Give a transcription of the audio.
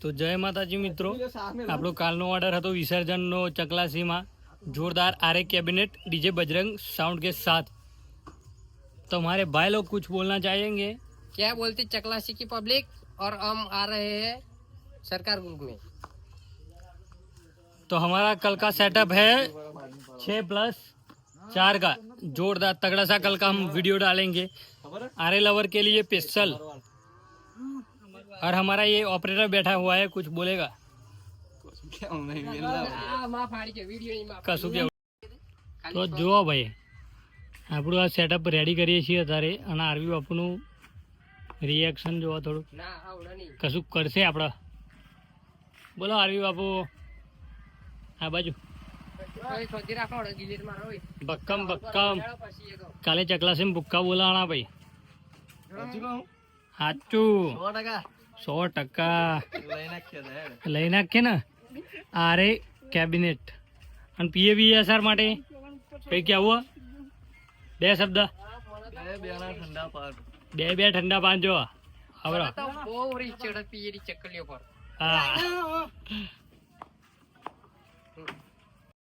તો જય માતાજી મિત્રો, આપણો કાલનો ઓર્ડર હતો વિસર્જનનો ચકલાસીમાં जोरदार आरे कैबिनेट डीजे बजरंग साउंड के साथ। तो हमारे भाई लोग कुछ बोलना चाहेंगे। क्या बोलती चकलासी की पब्लिक, और हम आ रहे हैं सरकार ग्रुप में। तो हमारा कल का सेटअप है 6+4 का, जोरदार तगड़ा सा कल का हम वीडियो डालेंगे आरे लवर के लिए स्पेशल। और हमारा ये ऑपरेटर बैठा हुआ है, कुछ बोलेगा કશું કેવું? તો જુઓ ભાઈ, આપણું આ સેટઅપ રેડી કરીએ છીએ અત્યારે, અને આરવી બાપુનું રિએક્શન જોવો થોડું, કશું કરશે આપણે? બોલો આરવી બાપુ, આ બાજુ ભક્કમ ભક્કમ. કાલે ચકલાસીમાં ભૂક્કા બોલાવાના ભાઈ, સાચું 100% લઈ નાખીએ ને આરે કેબિનેટ. અને PAVSR માટે કઈ કહેવું? 2 શબ્દ, બે ઠંડા પાન જો આવરો. હા